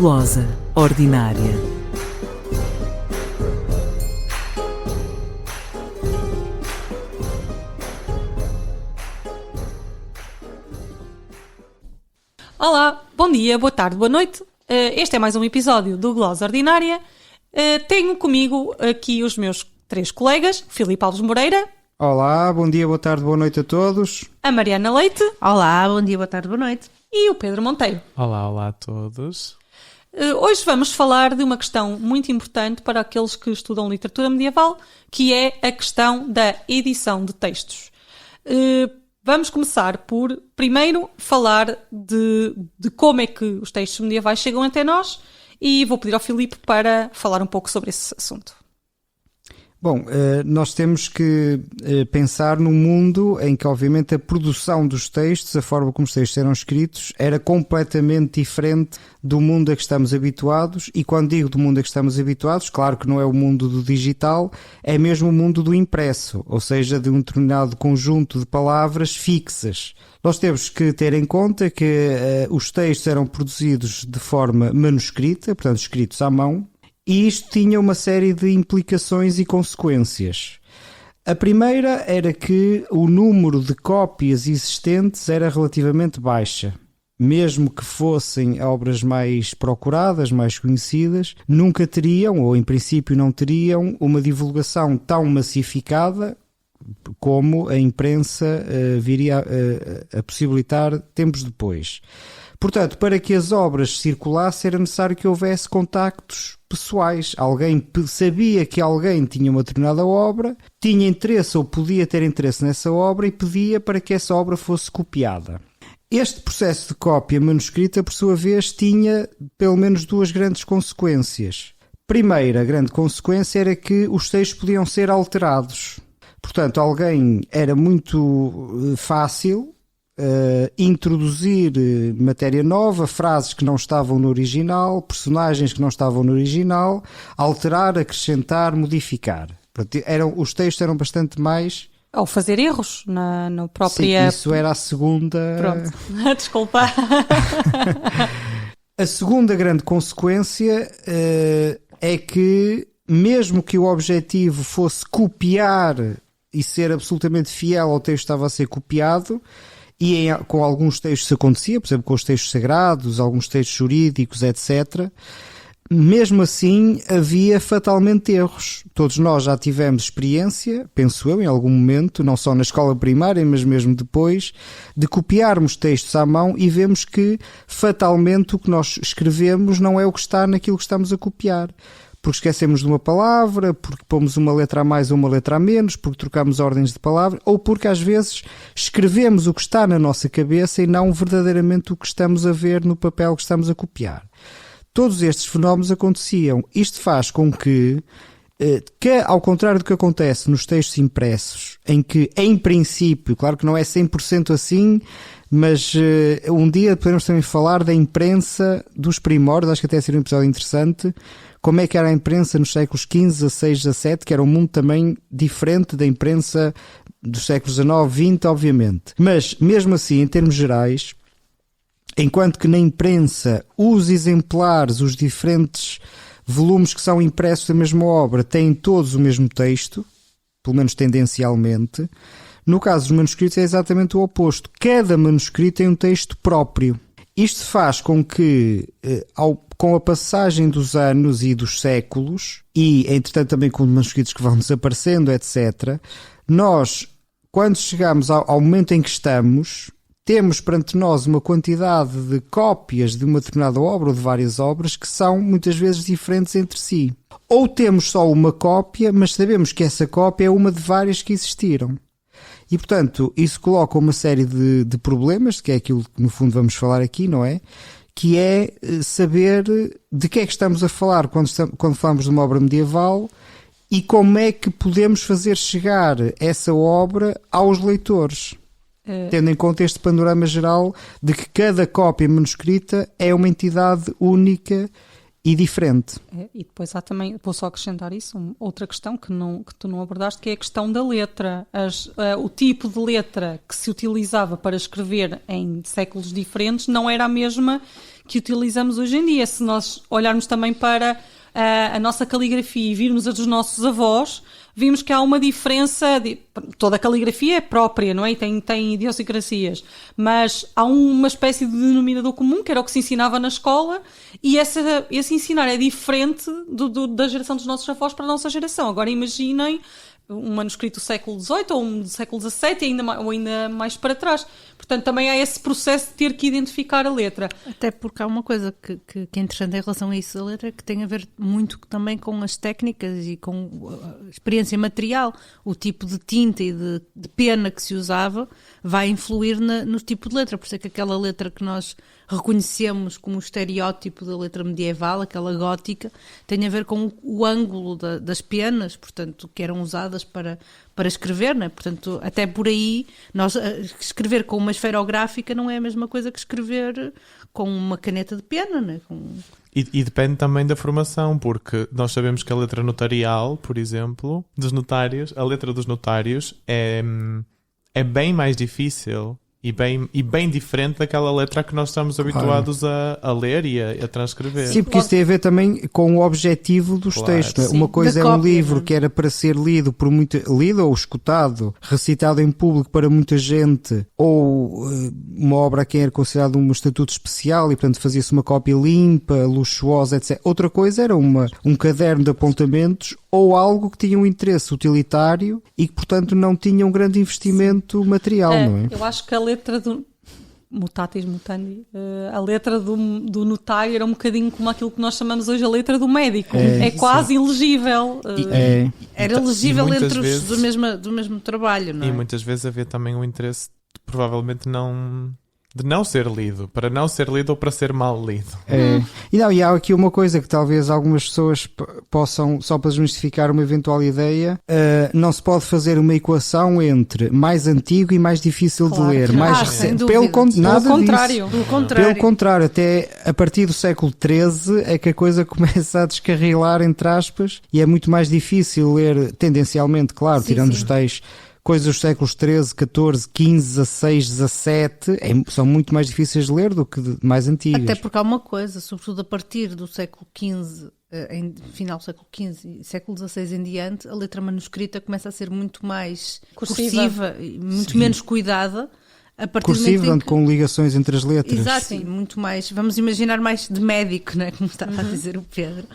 glosa ordinária. Olá, bom dia, boa tarde, boa noite. Este é mais um episódio do Glosa Ordinária. Tenho comigo aqui os meus 3 colegas, Filipe Alves Moreira. Olá, bom dia, boa tarde, boa noite a todos. A Mariana Leite. Olá, bom dia, boa tarde, boa noite. E o Pedro Monteiro. Olá a todos. Hoje vamos falar de uma questão muito importante para aqueles que estudam literatura medieval, que é a questão da edição de textos. Vamos começar por, primeiro, falar de como é que os textos medievais chegam até nós e vou pedir ao Filipe para falar um pouco sobre esse assunto. Bom, nós temos que pensar num mundo em que, obviamente, a produção dos textos, a forma como os textos eram escritos, era completamente diferente do mundo a que estamos habituados. E quando digo do mundo a que estamos habituados, claro que não é o mundo do digital, é mesmo o mundo do impresso, ou seja, de um determinado conjunto de palavras fixas. Nós temos que ter em conta que os textos eram produzidos de forma manuscrita, portanto, escritos à mão. E isto tinha uma série de implicações e consequências. A primeira era que o número de cópias existentes era relativamente baixa. Mesmo que fossem obras mais procuradas, mais conhecidas, nunca teriam, ou em princípio não teriam, uma divulgação tão massificada como a imprensa viria a possibilitar tempos depois. Portanto, para que as obras circulassem era necessário que houvesse contactos pessoais. Alguém sabia que alguém tinha uma determinada obra, tinha interesse ou podia ter interesse nessa obra e pedia para que essa obra fosse copiada. Este processo de cópia manuscrita, por sua vez, tinha pelo menos 2 grandes consequências. Primeira grande consequência era que os textos podiam ser alterados. Portanto, era muito fácil introduzir matéria nova, frases que não estavam no original, personagens que não estavam no original, alterar, acrescentar, modificar. Os textos eram bastante mais... Ou fazer erros na própria... Sim, isso era a segunda... Pronto, desculpa. A segunda grande consequência é que, mesmo que o objetivo fosse copiar e ser absolutamente fiel ao texto que estava a ser copiado, e com alguns textos isso acontecia, por exemplo, com os textos sagrados, alguns textos jurídicos, etc. Mesmo assim, havia fatalmente erros. Todos nós já tivemos experiência, penso eu, em algum momento, não só na escola primária, mas mesmo depois, de copiarmos textos à mão e vemos que, fatalmente, o que nós escrevemos não é o que está naquilo que estamos a copiar. Porque esquecemos de uma palavra, porque pomos uma letra a mais ou uma letra a menos, porque trocamos ordens de palavra, ou porque às vezes escrevemos o que está na nossa cabeça e não verdadeiramente o que estamos a ver no papel que estamos a copiar. Todos estes fenómenos aconteciam. Isto faz com que, ao contrário do que acontece nos textos impressos, em que, em princípio, claro que não é 100% assim, mas um dia podemos também falar da imprensa dos primórdios, acho que até seria um episódio interessante, como é que era a imprensa nos séculos XV, XVI, XVII, que era um mundo também diferente da imprensa dos séculos XIX, XX, obviamente. Mas, mesmo assim, em termos gerais, enquanto que na imprensa os exemplares, os diferentes volumes que são impressos da mesma obra, têm todos o mesmo texto, pelo menos tendencialmente, no caso dos manuscritos é exatamente o oposto. Cada manuscrito tem um texto próprio. Isto faz com que, com a passagem dos anos e dos séculos, e entretanto também com os manuscritos que vão desaparecendo, etc., nós, quando chegamos ao momento em que estamos, temos perante nós uma quantidade de cópias de uma determinada obra ou de várias obras que são muitas vezes diferentes entre si. Ou temos só uma cópia, mas sabemos que essa cópia é uma de várias que existiram. E, portanto, isso coloca uma série de problemas, que é aquilo que, no fundo, vamos falar aqui, não é? Que é saber de que é que estamos a falar quando falamos de uma obra medieval e como é que podemos fazer chegar essa obra aos leitores. Tendo em conta este panorama geral de que cada cópia manuscrita é uma entidade única e diferente. E depois há também, vou só acrescentar isso, outra questão que tu não abordaste, que é a questão da letra. O tipo de letra que se utilizava para escrever em séculos diferentes não era a mesma que utilizamos hoje em dia. Se nós olharmos também para a nossa caligrafia e virmos a dos nossos avós, vimos que há uma diferença, toda a caligrafia é própria, não é? E tem idiosincrasias, mas há uma espécie de denominador comum, que era o que se ensinava na escola, e esse ensinar é diferente da geração dos nossos avós para a nossa geração. Agora imaginem um manuscrito do século XVIII ou um do século XVII ou ainda mais para trás. Portanto, também há esse processo de ter que identificar a letra. Até porque há uma coisa que é interessante em relação a isso, a letra, que tem a ver muito também com as técnicas e com a experiência material. O tipo de tinta e de pena que se usava vai influir no tipo de letra. Por isso é que aquela letra que nós reconhecemos como o estereótipo da letra medieval, aquela gótica, tem a ver com o ângulo das penas, portanto, que eram usadas para escrever, não é? Portanto, até por aí, escrever com uma esferográfica não é a mesma coisa que escrever com uma caneta de pena, não é? E depende também da formação, porque nós sabemos que a letra notarial, por exemplo, dos notários, a letra dos notários é bem mais difícil e bem diferente daquela letra que nós estamos habituados a ler e a transcrever. Sim, porque isso tem a ver também com o objetivo dos textos. Sim, uma coisa é da um cópia, livro não é? que era para ser lido lido ou escutado, recitado em público para muita gente, ou uma obra que era considerada um estatuto especial e, portanto, fazia-se uma cópia limpa, luxuosa, etc. Outra coisa era um caderno de apontamentos ou algo que tinha um interesse utilitário e que, portanto, não tinha um grande investimento material, não é? Eu acho que a letra do mutatis mutandi, a letra do notário era um bocadinho como aquilo que nós chamamos hoje a letra do médico. É quase ilegível. Era legível muitas entre os vezes- do mesmo trabalho, não é? E muitas vezes havia também um interesse de provavelmente de não ser lido, para não ser lido ou para ser mal lido. E há aqui uma coisa que talvez algumas pessoas possam, só para desmistificar uma eventual ideia, não se pode fazer uma equação entre mais antigo e mais difícil Claro de ler. que não. Mais Sem recente. dúvida. Nada Pelo contrário. Pelo contrário. Pelo contrário, até a partir do século XIII é que a coisa começa a descarrilar, entre aspas, e é muito mais difícil ler, tendencialmente, claro, Sim, tirando sim. os tais coisas dos séculos XIII, XIV, XV, XVI, XVII, são muito mais difíceis de ler do que mais antigas. Até porque há uma coisa, sobretudo a partir do século XV, final do século XV e século XVI em diante, a letra manuscrita começa a ser muito mais cursiva e muito menos cuidada. A partir do Cursivo, momento em dando com ligações entre as letras. Exato, e muito mais, vamos imaginar mais de médico, não é? Como estava a dizer o Pedro.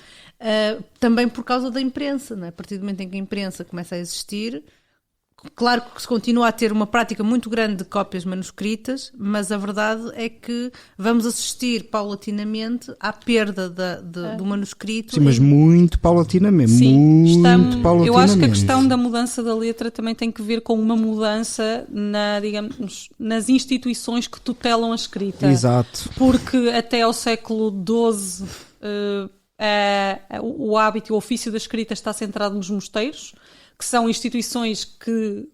Também por causa da imprensa, não é? A partir do momento em que a imprensa começa a existir, claro que se continua a ter uma prática muito grande de cópias manuscritas, mas a verdade é que vamos assistir paulatinamente à perda do manuscrito. Sim, mas muito paulatinamente. Sim, muito paulatinamente. eu acho que a questão da mudança da letra também tem que ver com uma mudança digamos, nas instituições que tutelam a escrita. Exato. Porque até ao século XII o hábito e o ofício da escrita está centrado nos mosteiros, que são instituições que,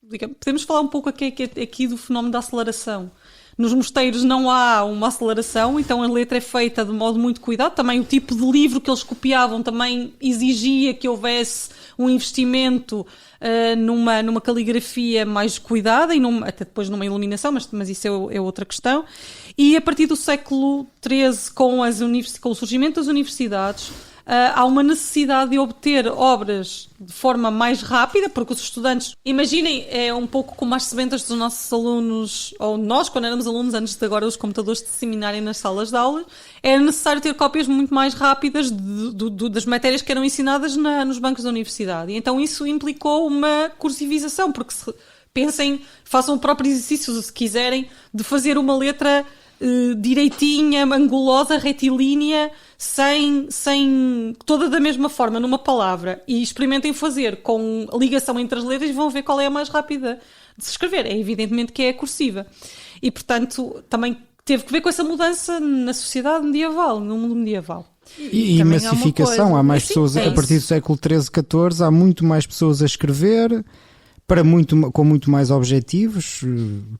digamos, podemos falar um pouco aqui do fenómeno da aceleração. Nos mosteiros não há uma aceleração, então a letra é feita de modo muito cuidado. Também o tipo de livro que eles copiavam também exigia que houvesse um investimento numa caligrafia mais cuidada e até depois numa iluminação, mas isso é outra questão. E a partir do século XIII, com o surgimento das universidades, há uma necessidade de obter obras de forma mais rápida, porque os estudantes, imaginem, é um pouco como as sementas dos nossos alunos, ou nós, quando éramos alunos, antes de agora os computadores se disseminarem nas salas de aula, era necessário ter cópias muito mais rápidas das matérias que eram ensinadas nos bancos da universidade. E então isso implicou uma cursivização, porque façam o próprio exercício, se quiserem, de fazer uma letra direitinha, angulosa, retilínea, sem toda da mesma forma numa palavra, e experimentem fazer com a ligação entre as letras e vão ver qual é a mais rápida de se escrever. É evidentemente que é a cursiva. E portanto também teve que ver com essa mudança na sociedade medieval, no mundo medieval. E também há uma massificação, coisa. há mais Sim, pessoas, é a partir do isso. século XIII, XIV, há muito mais pessoas a escrever, com muito mais objetivos.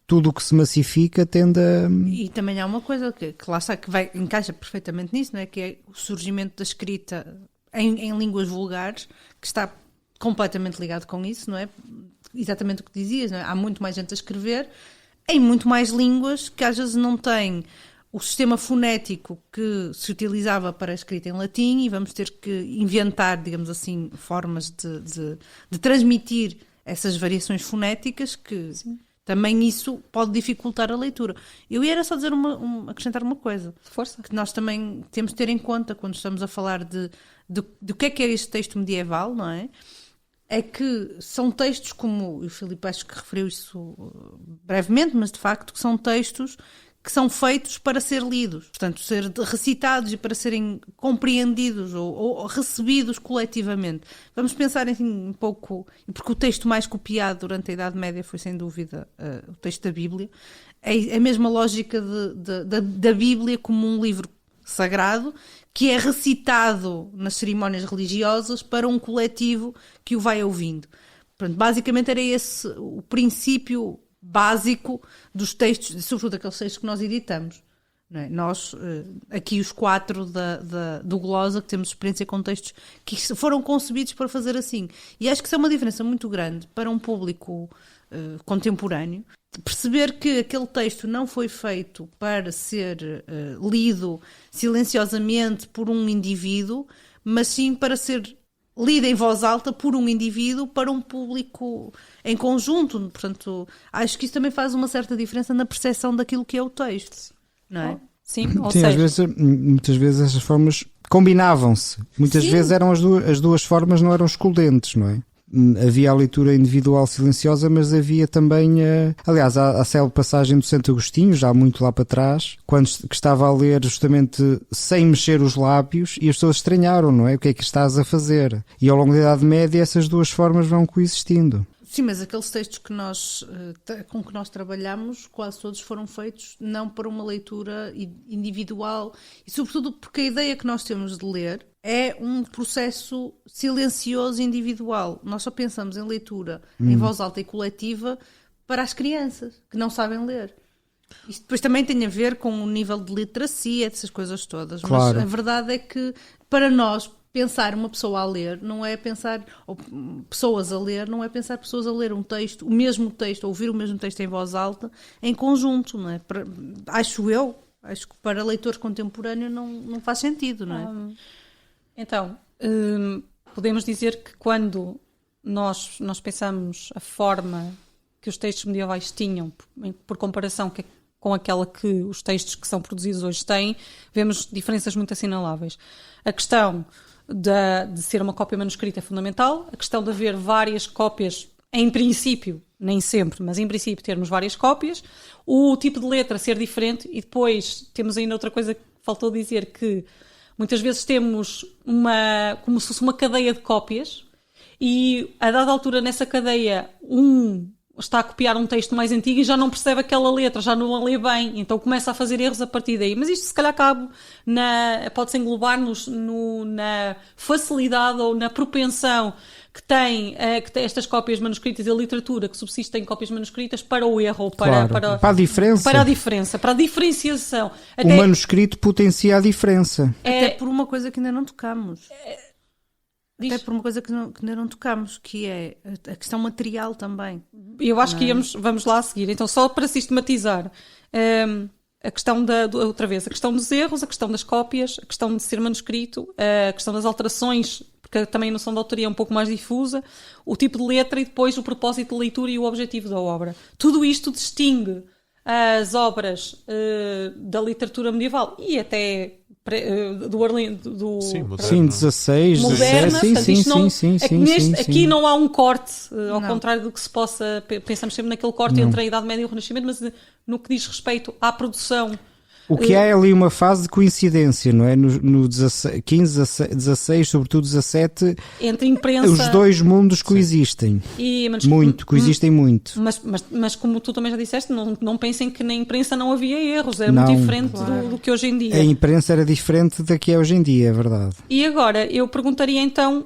Tudo o que se massifica tende a... E também há uma coisa que lá está, encaixa perfeitamente nisso, não é? Que é o surgimento da escrita em línguas vulgares, que está completamente ligado com isso, não é? Exatamente o que dizias, não é? Há muito mais gente a escrever em muito mais línguas que às vezes não têm o sistema fonético que se utilizava para a escrita em latim e vamos ter que inventar, digamos assim, formas de transmitir essas variações fonéticas que também isso pode dificultar a leitura. Eu ia só dizer acrescentar uma coisa. Força. Que nós também temos de ter em conta quando estamos a falar do que é este texto medieval, não é? É que são textos como, o Filipe acho que referiu isso brevemente, mas de facto que são textos que são feitos para ser lidos, portanto, ser recitados e para serem compreendidos ou recebidos coletivamente. Vamos pensar assim um pouco, porque o texto mais copiado durante a Idade Média foi sem dúvida o texto da Bíblia, é a mesma lógica da Bíblia como um livro sagrado que é recitado nas cerimónias religiosas para um coletivo que o vai ouvindo. Portanto, basicamente era esse o princípio básico dos textos, sobretudo aqueles textos que nós editamos. Não é? Nós, aqui os 4 do Glosa, que temos experiência com textos que foram concebidos para fazer assim. E acho que isso é uma diferença muito grande para um público contemporâneo. Perceber que aquele texto não foi feito para ser lido silenciosamente por um indivíduo, mas sim para ser lida em voz alta por um indivíduo para um público em conjunto. Portanto, acho que isso também faz uma certa diferença na percepção daquilo que é o texto, não é? Sim, ou Sim, seja... muitas vezes essas formas combinavam-se. Muitas Sim. vezes eram as duas formas não eram excludentes, não é? Havia a leitura individual silenciosa, mas havia também, aliás, a célebre passagem do Santo Agostinho, já muito lá para trás, quando que estava a ler justamente sem mexer os lábios e as pessoas estranharam, não é? O que é que estás a fazer? E ao longo da Idade Média essas duas formas vão coexistindo. Sim, mas aqueles textos que com que nós trabalhamos, quase todos foram feitos não para uma leitura individual e sobretudo porque a ideia que nós temos de ler é um processo silencioso e individual. Nós só pensamos em leitura em voz alta e coletiva para as crianças que não sabem ler. Isto depois também tem a ver com o nível de literacia, essas coisas todas. Claro. Mas a verdade é que para nós pensar uma pessoa a ler não é pensar, ou pessoas a ler, não é pensar pessoas a ler um texto, o mesmo texto, ou ouvir o mesmo texto em voz alta, em conjunto, não é? Acho que para leitores contemporâneos não faz sentido, não é? Então, podemos dizer que quando nós pensamos a forma que os textos medievais tinham, por comparação com aquela que os textos que são produzidos hoje têm, vemos diferenças muito assinaláveis. A questão de ser uma cópia manuscrita é fundamental, a questão de haver várias cópias, em princípio, nem sempre, mas em princípio termos várias cópias, o tipo de letra ser diferente e depois temos ainda outra coisa que faltou dizer, que muitas vezes temos como se fosse uma cadeia de cópias e a dada altura nessa cadeia está a copiar um texto mais antigo e já não percebe aquela letra, já não a lê bem, então começa a fazer erros a partir daí. Mas isto se calhar pode-se englobar na facilidade ou na propensão que tem estas cópias manuscritas e a literatura que subsiste em cópias manuscritas para o erro ou para a diferença. Para a diferença, para a diferenciação. O manuscrito potencia a diferença. Até por uma coisa que ainda não tocamos. Até por uma coisa que ainda não tocamos, que é a questão material também. Eu acho que vamos lá a seguir. Então, só para sistematizar, a questão outra vez, a questão dos erros, a questão das cópias, a questão de ser manuscrito, a questão das alterações, porque também a noção de autoria é um pouco mais difusa, o tipo de letra e depois o propósito de leitura e o objetivo da obra. Tudo isto distingue as obras da literatura medieval e até do Sim, 16, moderna, 17, aqui não há um corte, ao contrário do que se possa, pensamos sempre naquele corte entre a Idade Média e o Renascimento, mas no que diz respeito à produção. O que há é ali uma fase de coincidência, não é? No 15, 16, sobretudo 17, entre imprensa, os dois mundos coexistem. Coexistem muito. Mas como tu também já disseste, não pensem que na imprensa não havia erros, era muito diferente do que hoje em dia. A imprensa era diferente da que é hoje em dia, é verdade. E agora, eu perguntaria então,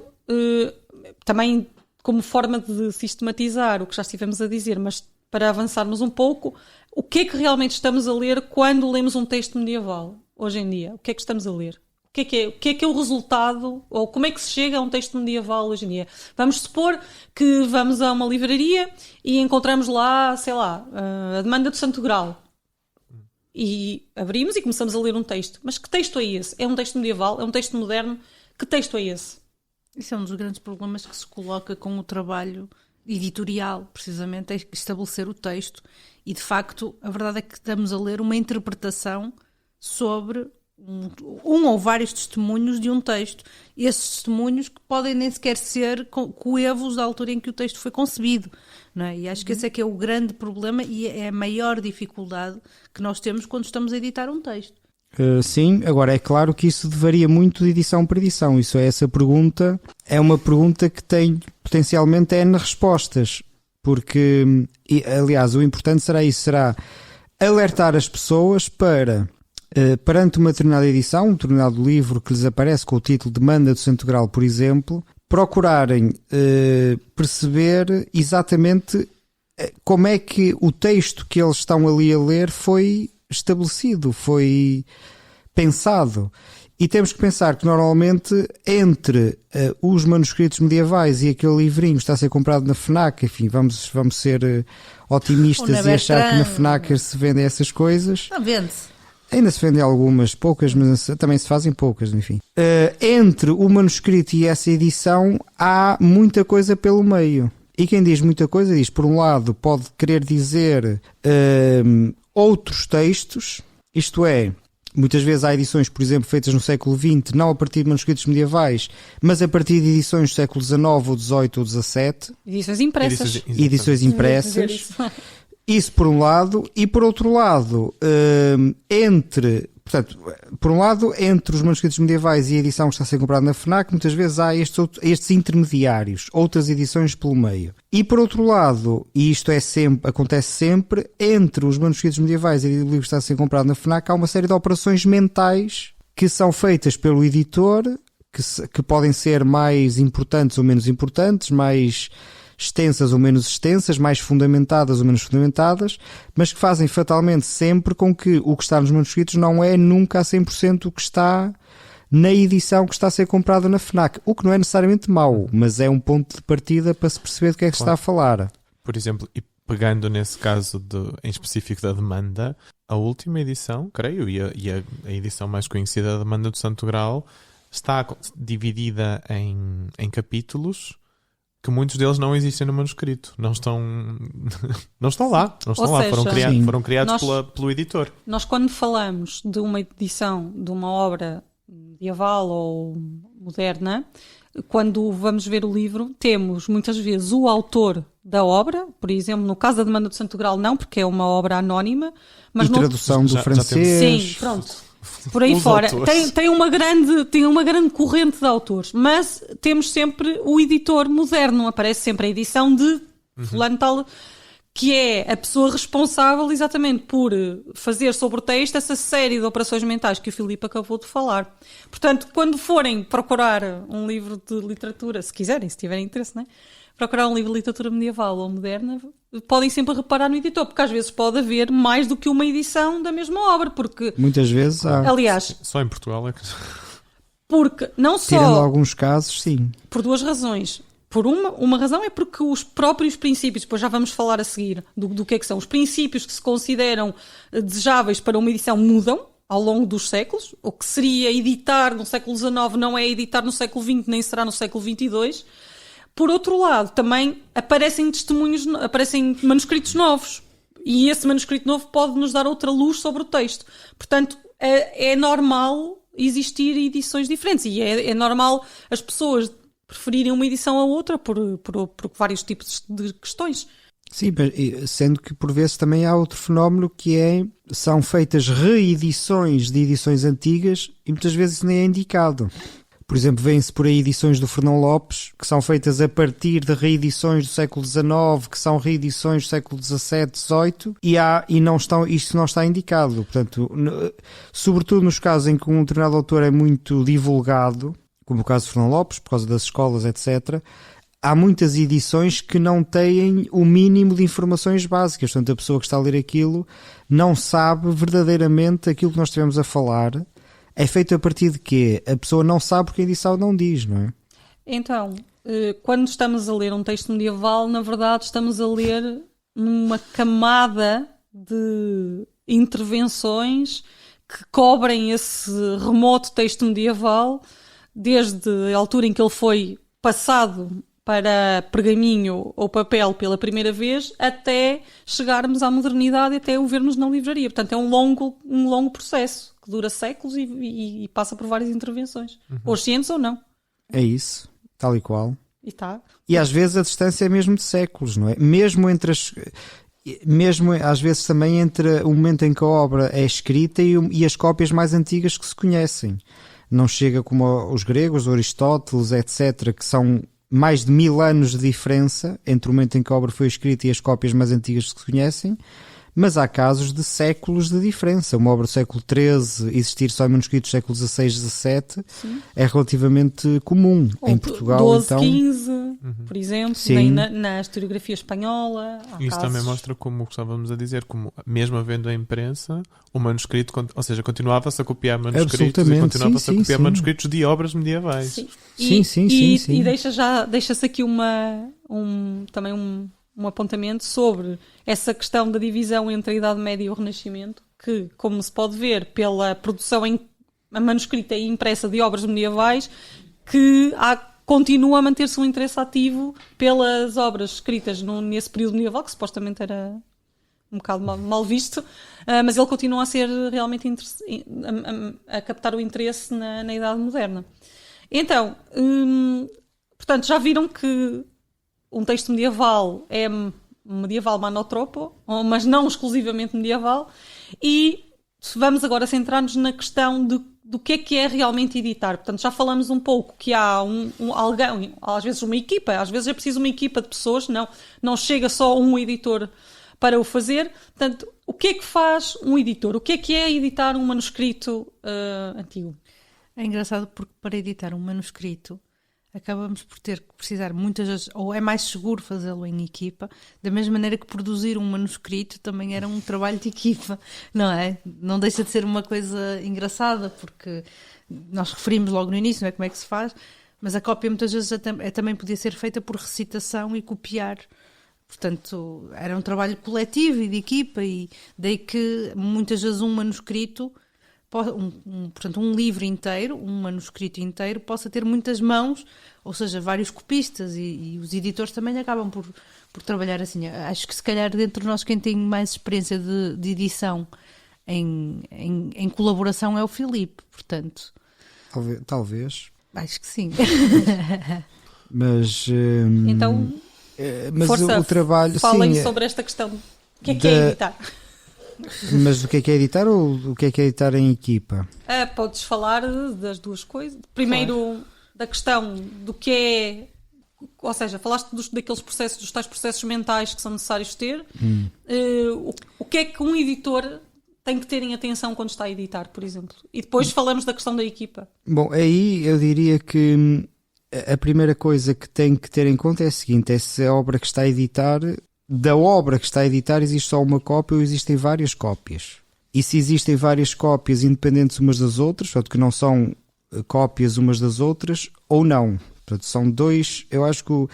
também como forma de sistematizar o que já estivemos a dizer, mas para avançarmos um pouco, o que é que realmente estamos a ler quando lemos um texto medieval, hoje em dia? O que é que estamos a ler? O que é o resultado, ou como é que se chega a um texto medieval hoje em dia? Vamos supor que vamos a uma livraria e encontramos lá, sei lá, a Demanda do Santo Grau. e abrimos e começamos a ler um texto. Mas que texto é esse? É um texto medieval? É um texto moderno? Que texto é esse? Isso é um dos grandes problemas que se coloca com o trabalho editorial, precisamente, é estabelecer o texto. E, de facto, a verdade é que estamos a ler uma interpretação sobre um ou vários testemunhos de um texto. Esses testemunhos que podem nem sequer ser coevos da altura em que o texto foi concebido. Não é? E acho que esse é que é o grande problema e é a maior dificuldade que nós temos quando estamos a editar um texto. Sim, agora é claro que isso varia muito de edição para edição. Isso é essa pergunta, é uma pergunta que tem potencialmente N respostas, porque, aliás, o importante será isso, será alertar as pessoas para, perante uma determinada edição, um determinado livro que lhes aparece com o título Demanda do Santo Grau, por exemplo, procurarem perceber exatamente como é que o texto que eles estão ali a ler foi estabelecido, foi pensado. E temos que pensar que normalmente entre os manuscritos medievais e aquele livrinho que está a ser comprado na FNAC, enfim, vamos ser otimistas e achar que na FNAC se vendem essas coisas. Não vende-se. Ainda se vendem algumas, poucas, mas também se fazem poucas, enfim. Entre o manuscrito e essa edição há muita coisa pelo meio. E quem diz muita coisa diz, por um lado, pode querer dizer outros textos, isto é, muitas vezes há edições, por exemplo, feitas no século XX, não a partir de manuscritos medievais, mas a partir de edições do século XIX ou XVIII ou XVII. Edições impressas. Edições impressas. Isso por um lado. E por outro lado, por um lado, entre os manuscritos medievais e a edição que está a ser comprada na FNAC, muitas vezes há estes intermediários, outras edições pelo meio. E por outro lado, e isto acontece sempre, entre os manuscritos medievais e o livro que está a ser comprado na FNAC, há uma série de operações mentais que são feitas pelo editor, que podem ser mais importantes ou menos importantes, mais extensas ou menos extensas, mais fundamentadas ou menos fundamentadas, mas que fazem fatalmente sempre com que o que está nos manuscritos não é nunca a 100% o que está na edição que está a ser comprada na FNAC, o que não é necessariamente mau, mas é um ponto de partida para se perceber do que é que se está a falar. Por exemplo, e pegando nesse caso em específico da demanda, a última edição, creio, e a edição mais conhecida da demanda do Santo Grau está dividida em capítulos que muitos deles não existem no manuscrito, não estão lá, Seja, foram criados pelo editor. Nós, quando falamos de uma edição de uma obra medieval ou moderna, quando vamos ver o livro, temos muitas vezes o autor da obra, por exemplo, no caso da Demanda do Santo Grau não, porque é uma obra anónima, mas e tradução do francês. Sim, pronto. Por aí fora. Tem uma grande corrente de autores, mas temos sempre o editor moderno, aparece sempre a edição de fulano tal, que é a pessoa responsável exatamente por fazer sobre o texto essa série de operações mentais que o Filipe acabou de falar. Portanto, quando forem procurar um livro de literatura, se quiserem, se tiverem interesse, não é? Procurar um livro de literatura medieval ou moderna, podem sempre reparar no editor, porque às vezes pode haver mais do que uma edição da mesma obra, porque... Muitas vezes há. Aliás... Só em Portugal é que... Porque não só... Tirando alguns casos, sim. Por duas razões. Por uma razão é porque os próprios princípios, depois já vamos falar a seguir do que é que são, os princípios que se consideram desejáveis para uma edição mudam ao longo dos séculos. O que seria editar no século XIX não é editar no século XX, nem será no século XXII. Por outro lado, também aparecem manuscritos novos. E esse manuscrito novo pode nos dar outra luz sobre o texto. Portanto, é normal existir edições diferentes. E é normal as pessoas preferirem uma edição a outra por vários tipos de questões. Sim, sendo que por vezes também há outro fenómeno que são feitas reedições de edições antigas e muitas vezes isso nem é indicado. Por exemplo, vêm-se por aí edições do Fernão Lopes, que são feitas a partir de reedições do século XIX, que são reedições do século XVII, XVIII, isto não está indicado. Portanto, sobretudo nos casos em que um determinado autor é muito divulgado, como o caso do Fernão Lopes, por causa das escolas, etc., há muitas edições que não têm o mínimo de informações básicas. Portanto, a pessoa que está a ler aquilo não sabe verdadeiramente aquilo que nós estivemos a falar. É feito a partir de quê? A pessoa não sabe porque a edição não diz, não é? Então, quando estamos a ler um texto medieval, na verdade estamos a ler uma camada de intervenções que cobrem esse remoto texto medieval, desde a altura em que ele foi passado para pergaminho ou papel pela primeira vez, até chegarmos à modernidade e até o vermos na livraria. Portanto, é um longo processo que dura séculos e passa por várias intervenções. Conscientes ou não. É isso, tal e qual. E às vezes a distância é mesmo de séculos, não é? Mesmo às vezes também entre o momento em que a obra é escrita e as cópias mais antigas que se conhecem. Não chega como os gregos, Aristóteles, etc., que são mais de 1000 anos de diferença entre o momento em que a obra foi escrita e as cópias mais antigas que se conhecem, mas há casos de séculos de diferença. Uma obra do século XIII existir só em manuscritos do século XVI, XVII é relativamente comum. Ou em Portugal, 12, então... 15, por exemplo, nem na historiografia espanhola. Isso casos. também mostra, como estávamos a dizer, como mesmo havendo a imprensa, o manuscrito, ou seja, continuava-se a copiar manuscritos e continuava-se a copiar manuscritos de obras medievais. Sim. E deixa-se aqui também um apontamento sobre essa questão da divisão entre a Idade Média e o Renascimento, que, como se pode ver pela produção manuscrita e impressa de obras medievais, que continua a manter-se um interesse ativo pelas obras escritas nesse período medieval, que supostamente era um bocado mal visto, mas ele continua a ser realmente a captar o interesse na Idade Moderna. Então, portanto, já viram que um texto medieval é medieval manotropo, mas não exclusivamente medieval, e vamos agora centrar-nos na questão do que é realmente editar. Portanto, já falamos um pouco que há alguém, às vezes uma equipa, às vezes é preciso uma equipa de pessoas, não chega só um editor para o fazer. Portanto, o que é que faz um editor? O que é editar um manuscrito antigo? É engraçado porque para editar um manuscrito acabamos por ter que precisar muitas vezes, ou é mais seguro fazê-lo em equipa, da mesma maneira que produzir um manuscrito também era um trabalho de equipa, não é? Não deixa de ser uma coisa engraçada, porque nós referimos logo no início, não é, como é que se faz, mas a cópia muitas vezes também podia ser feita por recitação e copiar. Portanto, era um trabalho coletivo e de equipa, e daí que muitas vezes um manuscrito, portanto, um livro inteiro, um manuscrito inteiro, possa ter muitas mãos, ou seja, vários copistas, e os editores também acabam por trabalhar assim. Acho que se calhar dentro de nós quem tem mais experiência de edição em colaboração é o Filipe, portanto. Talvez. Acho que sim. Mas... Então, mas força, o trabalho... falem sobre esta questão. O que é editar? Mas o que é editar ou o que é editar em equipa? Podes falar das duas coisas. Primeiro, da questão do que é... Ou seja, falaste daqueles processos, dos tais processos mentais que são necessários ter. O que é que um editor tem que ter em atenção quando está a editar, por exemplo? E depois falamos da questão da equipa. Bom, aí eu diria que a primeira coisa que tem que ter em conta é a seguinte: é se a obra que está a editar... Da obra que está a editar existe só uma cópia ou existem várias cópias? E se existem várias cópias independentes umas das outras, portanto que não são cópias umas das outras, ou não? Portanto, são dois... Eu acho que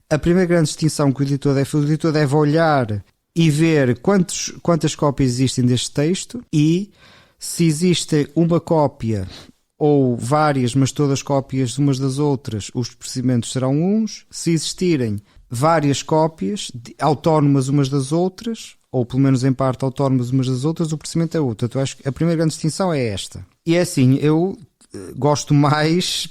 a primeira grande distinção que o editor deve olhar e ver quantas cópias existem deste texto, e se existe uma cópia ou várias, mas todas cópias umas das outras, os procedimentos serão uns. Se existirem várias cópias autónomas umas das outras, ou pelo menos em parte autónomas umas das outras, o procedimento é outro. Então, acho que a primeira grande distinção é esta. E é assim, eu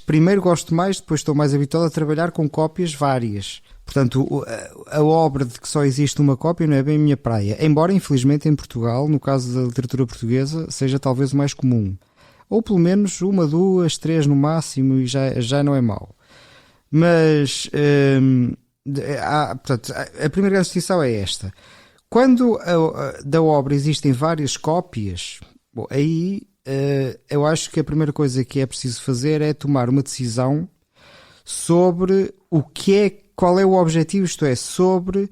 primeiro gosto mais, depois estou mais habituado a trabalhar com cópias várias. Portanto, a obra de que só existe uma cópia não é bem a minha praia. Embora, infelizmente, em Portugal, no caso da literatura portuguesa, seja talvez o mais comum. Ou pelo menos uma, duas, três no máximo, e já não é mau. Mas... portanto, a primeira grande distinção é esta. Quando da obra existem várias cópias, aí eu acho que a primeira coisa que é preciso fazer é tomar uma decisão sobre qual é o objetivo, isto é, sobre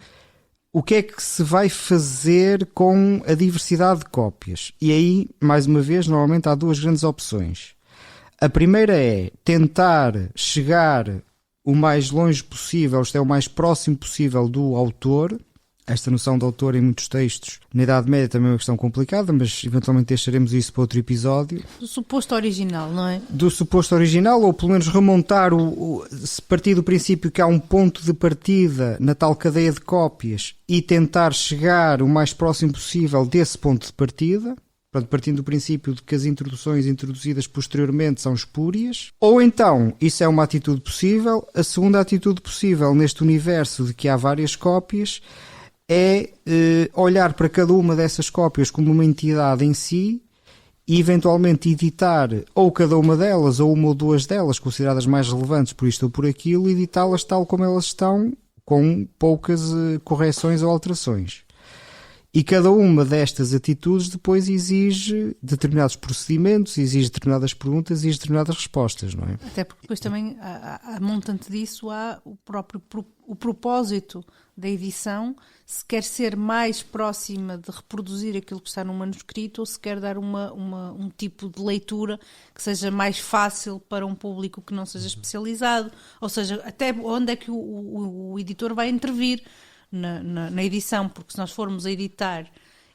o que é que se vai fazer com a diversidade de cópias. E aí, mais uma vez, normalmente há duas grandes opções. A primeira é tentar chegar o mais longe possível, isto é, o mais próximo possível do autor, esta noção de autor em muitos textos. Na Idade Média também é uma questão complicada, mas eventualmente deixaremos isso para outro episódio. Do suposto original, não é? Do suposto original, ou pelo menos remontar, se partir do princípio que há um ponto de partida na tal cadeia de cópias e tentar chegar o mais próximo possível desse ponto de partida. Portanto, partindo do princípio de que as introduções introduzidas posteriormente são espúrias. Ou então, isso é uma atitude possível. A segunda atitude possível neste universo de que há várias cópias é olhar para cada uma dessas cópias como uma entidade em si e eventualmente editar ou cada uma delas ou uma ou duas delas consideradas mais relevantes por isto ou por aquilo, editá-las tal como elas estão, com poucas correções ou alterações. E cada uma destas atitudes depois exige determinados procedimentos, exige determinadas perguntas e exige determinadas respostas, não é? Até porque depois também, há montante disso, há o propósito da edição, se quer ser mais próxima de reproduzir aquilo que está no manuscrito ou se quer dar um tipo de leitura que seja mais fácil para um público que não seja especializado. Ou seja, até onde é que o editor vai intervir na edição, porque se nós formos a editar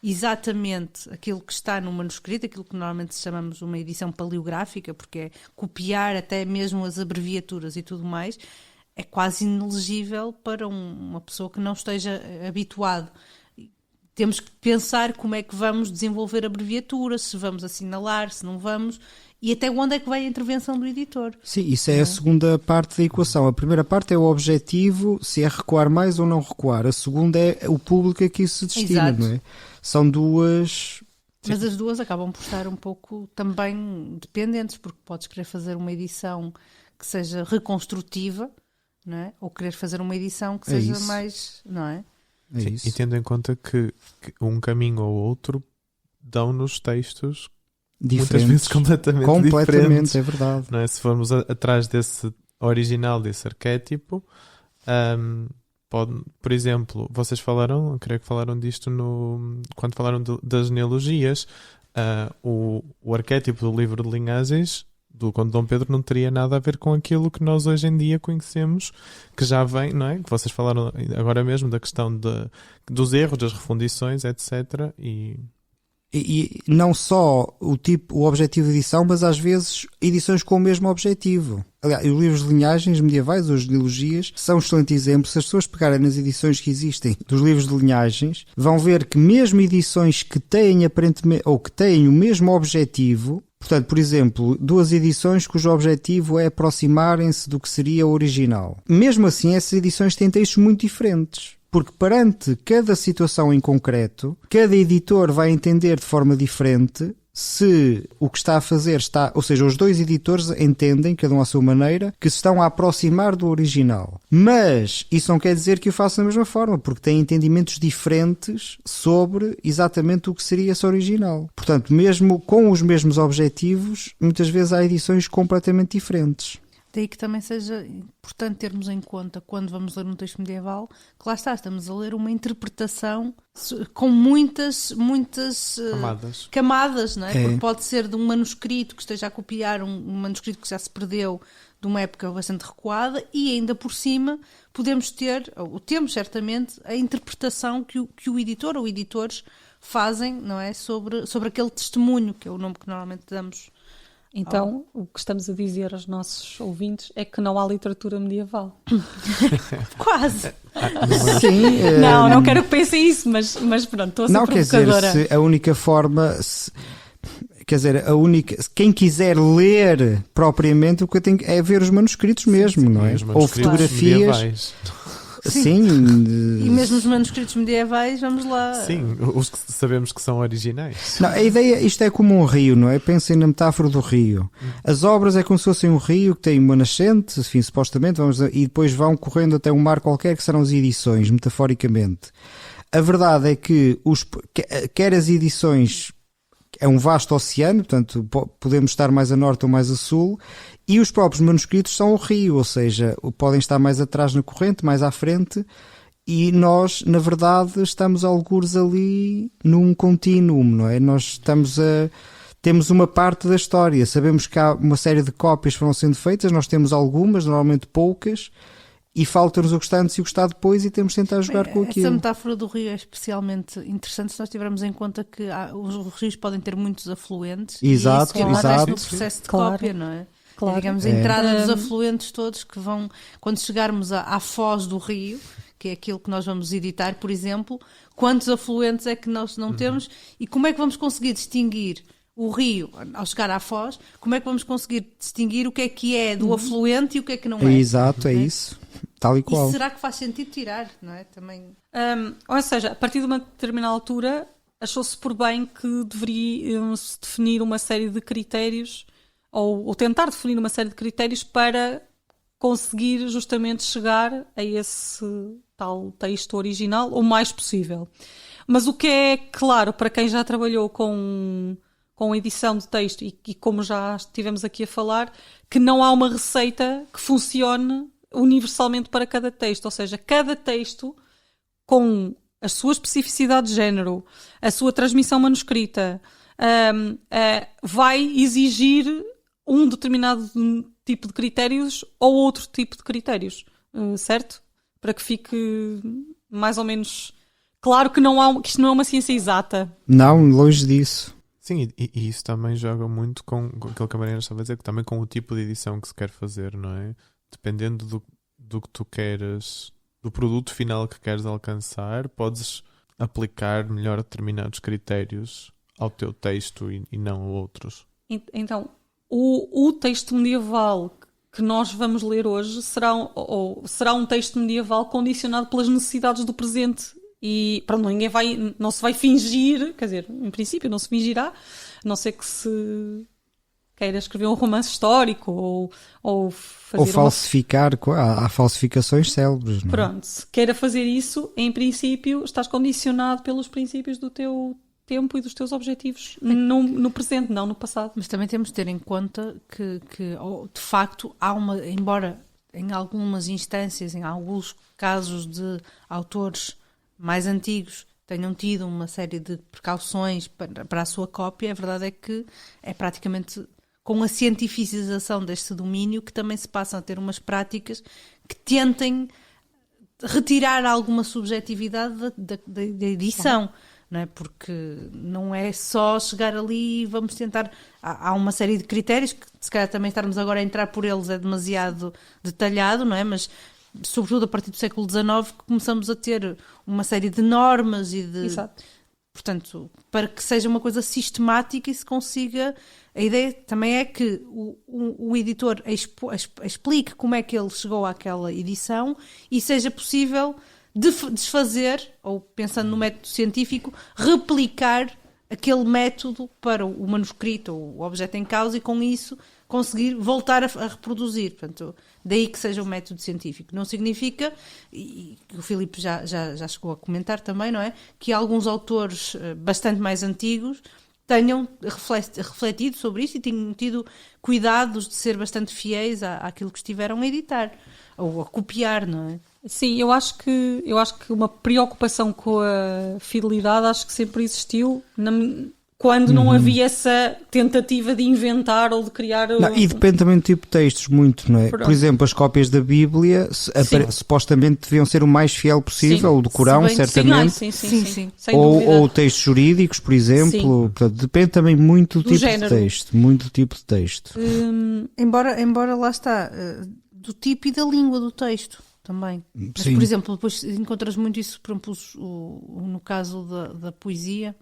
exatamente aquilo que está no manuscrito, aquilo que normalmente chamamos uma edição paleográfica, porque é copiar até mesmo as abreviaturas e tudo mais, é quase inelegível para uma pessoa que não esteja habituado. Temos que pensar como é que vamos desenvolver abreviaturas, se vamos assinalar, se não vamos, e até onde é que vai a intervenção do editor. Sim, isso é a segunda parte da equação. A primeira parte é o objetivo, se é recuar mais ou não recuar. A segunda é o público a que isso se destina, Exato. não é? São duas... Mas as duas acabam por estar um pouco também dependentes, porque podes querer fazer uma edição que seja reconstrutiva, não é? Ou querer fazer uma edição que seja isso. mais... não é? É Sim, isso. e tendo em conta que um caminho ou outro dão-nos textos muitas vezes completamente diferentes, é verdade. não é? Se formos atrás desse original, desse arquétipo, por exemplo, vocês falaram, creio que falaram disto quando falaram das genealogias, o arquétipo do livro de linhagens do Conde Dom Pedro não teria nada a ver com aquilo que nós hoje em dia conhecemos, que já vem, não é? Que vocês falaram agora mesmo da questão dos erros, das refundições, etc. E não só o objetivo de edição, mas às vezes edições com o mesmo objetivo. Aliás, os livros de linhagens medievais, as genealogias, são um excelente exemplo. Se as pessoas pegarem nas edições que existem dos livros de linhagens, vão ver que mesmo edições que têm aparentemente, ou que têm o mesmo objetivo, portanto, por exemplo, duas edições cujo objetivo é aproximarem-se do que seria o original. Mesmo assim, essas edições têm textos muito diferentes. Porque perante cada situação em concreto, cada editor vai entender de forma diferente se o que está a fazer está... Ou seja, os dois editores entendem, cada um à sua maneira, que se estão a aproximar do original. Mas isso não quer dizer que o façam da mesma forma, porque têm entendimentos diferentes sobre exatamente o que seria esse original. Portanto, mesmo com os mesmos objetivos, muitas vezes há edições completamente diferentes. Daí que também seja importante termos em conta, quando vamos ler um texto medieval, que lá está, estamos a ler uma interpretação com muitas camadas, não é? Porque pode ser de um manuscrito que esteja a copiar um manuscrito que já se perdeu de uma época bastante recuada e ainda por cima podemos ter, ou temos certamente, a interpretação que o editor ou editores fazem, não é? Sobre aquele testemunho, que é o nome que normalmente damos. Então, o que estamos a dizer aos nossos ouvintes é que não há literatura medieval. Quase! Sim, Não quero que pensem isso, mas pronto, estou a ser não, quer provocadora. dizer, a única forma... quem quiser ler propriamente, o que tem é ver os manuscritos mesmo, não é? Ou fotografias... medievais. Sim. E mesmo os manuscritos medievais, vamos lá. Sim, os que sabemos que são originais. Não, a ideia, isto é como um rio, não é? Pensem na metáfora do rio. As obras é como se fossem um rio que tem uma nascente, enfim, supostamente, e depois vão correndo até um mar qualquer, que serão as edições, metaforicamente. A verdade é que quer as edições... É um vasto oceano, portanto, podemos estar mais a norte ou mais a sul, e os próprios manuscritos são o rio, ou seja, podem estar mais atrás na corrente, mais à frente, e nós, na verdade, estamos algures ali num contínuo, não é? Nós temos uma parte da história, sabemos que há uma série de cópias que foram sendo feitas, nós temos algumas, normalmente poucas, e falta-nos o que está antes e o que está depois e temos de tentar jogar com Essa aquilo. metáfora do rio é especialmente interessante se nós tivermos em conta que os rios podem ter muitos afluentes Exato, e isso que acontece exato. no processo de Claro. cópia, não é? Claro. Digamos, a entrada dos afluentes todos que vão, quando chegarmos à foz do rio, que é aquilo que nós vamos editar, por exemplo, quantos afluentes é que nós não temos e como é que vamos conseguir distinguir o rio, ao chegar à foz, como é que vamos conseguir distinguir o que é do afluente e o que é que não é? Exato, é isso. Tal e qual. E será que faz sentido tirar, não é? Também... Ou seja, a partir de uma determinada altura, achou-se por bem que deveria-se definir uma série de critérios, ou tentar definir uma série de critérios para conseguir justamente chegar a esse tal texto original o mais possível. Mas o que é claro para quem já trabalhou com edição de texto e como já estivemos aqui a falar, que não há uma receita que funcione universalmente para cada texto. Ou seja, cada texto, com a sua especificidade de género, a sua transmissão manuscrita, vai exigir um determinado tipo de critérios ou outro tipo de critérios, certo? Para que fique mais ou menos claro que que isto não é uma ciência exata. Não, longe disso. Sim, e isso também joga muito com aquilo que a Mariana estava a dizer, que também com o tipo de edição que se quer fazer, não é? Dependendo do que tu queres, do produto final que queres alcançar, podes aplicar melhor determinados critérios ao teu texto e não a outros. Então, o texto medieval que nós vamos ler hoje será um texto medieval condicionado pelas necessidades do presente. E pronto, não se vai fingir, quer dizer, em princípio não se fingirá, a não ser que se queira escrever um romance histórico ou fazer Ou falsificar, há falsificações célebres, não é? Pronto, se queira fazer isso, em princípio estás condicionado pelos princípios do teu tempo e dos teus objetivos no presente, não no passado. Mas também temos de ter em conta que de facto há embora em algumas instâncias, em alguns casos de autores mais antigos tenham tido uma série de precauções para a sua cópia, a verdade é que é praticamente com a cientificização deste domínio que também se passam a ter umas práticas que tentem retirar alguma subjetividade da edição. Não é? Porque não é só chegar ali e vamos tentar... Há uma série de critérios que se calhar também estarmos agora a entrar por eles é demasiado detalhado, não é? Mas sobretudo a partir do século XIX que começamos a ter uma série de normas e de... Exato. Portanto, para que seja uma coisa sistemática e se consiga... A ideia também é que o editor explique como é que ele chegou àquela edição e seja possível desfazer, ou pensando no método científico, replicar aquele método para o manuscrito ou o objeto em causa e com isso conseguir voltar a reproduzir. Portanto, daí que seja o método científico. Não significa, e o Filipe já chegou a comentar também, não é? Que alguns autores bastante mais antigos tenham refletido sobre isso e tenham tido cuidados de ser bastante fiéis àquilo que estiveram a editar ou a copiar, não é? Sim, eu acho que uma preocupação com a fidelidade acho que sempre existiu quando não havia essa tentativa de inventar ou de criar... Não, e depende também do tipo de textos, muito, não é? Pronto. Por exemplo, as cópias da Bíblia supostamente deviam ser o mais fiel possível, o do Corão, certamente. Sim. Sem Ou dúvida. textos jurídicos, por exemplo. Portanto, depende também muito do tipo género. de texto. Muito do tipo de texto. Embora lá está, do tipo e da língua do texto também. Mas, Sim. por exemplo, depois encontras muito isso, por exemplo, no caso da poesia,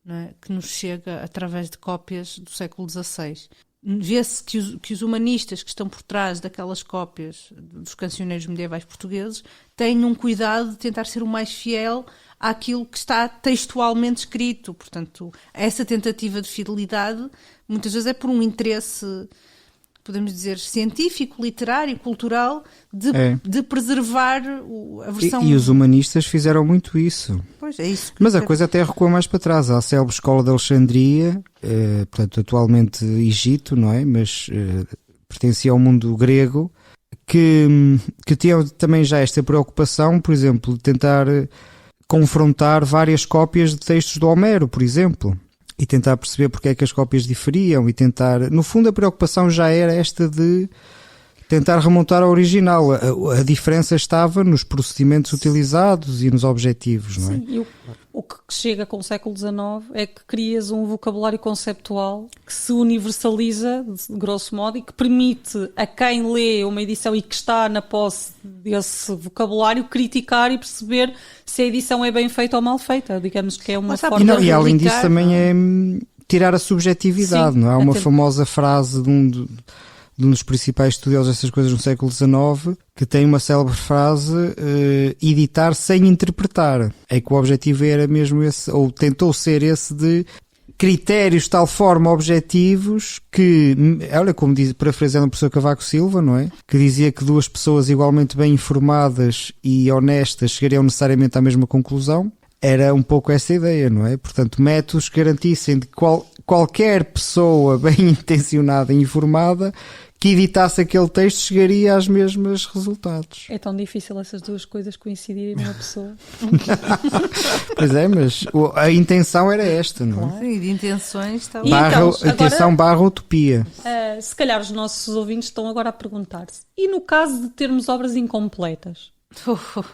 não é? Que nos chega através de cópias do século XVI. Vê-se que os humanistas que estão por trás daquelas cópias dos cancioneiros medievais portugueses têm um cuidado de tentar ser o mais fiel àquilo que está textualmente escrito. Portanto, essa tentativa de fidelidade muitas vezes é por um interesse, podemos dizer, científico, literário, cultural, de preservar a versão... E os humanistas fizeram muito isso. Pois, é isso. Mas a coisa até recua mais para trás. Há a célebre escola de Alexandria, portanto, atualmente Egito, não é? Mas pertencia ao mundo grego, que tinha também já esta preocupação, por exemplo, de tentar confrontar várias cópias de textos do Homero, por exemplo. E tentar perceber porque é que as cópias diferiam e tentar... No fundo, a preocupação já era esta de tentar remontar ao original. A diferença estava nos procedimentos utilizados e nos objetivos, não é? Sim, e o que chega com o século XIX é que crias um vocabulário conceptual que se universaliza, de grosso modo, e que permite a quem lê uma edição e que está na posse desse vocabulário criticar e perceber se a edição é bem feita ou mal feita. Digamos que é uma forma E além publicar, disso também é tirar a subjetividade, Sim, não é? Há uma até- famosa frase de um dos principais estudiosos dessas coisas no século XIX, que tem uma célebre frase, editar sem interpretar. É que o objetivo era mesmo esse, ou tentou ser esse, de critérios de tal forma objetivos que, olha, como diz, parafraseando o professor Cavaco Silva, não é? Que dizia que duas pessoas igualmente bem informadas e honestas chegariam necessariamente à mesma conclusão. Era um pouco essa ideia, não é? Portanto, métodos que garantissem de qualquer pessoa bem intencionada e informada que editasse aquele texto chegaria aos mesmos resultados. É tão difícil essas duas coisas coincidirem numa pessoa. Pois é, mas a intenção era esta, não é? Sim, de intenções está E então, agora- Atenção barra utopia. Se calhar os nossos ouvintes estão agora a perguntar-se: e no caso de termos obras incompletas?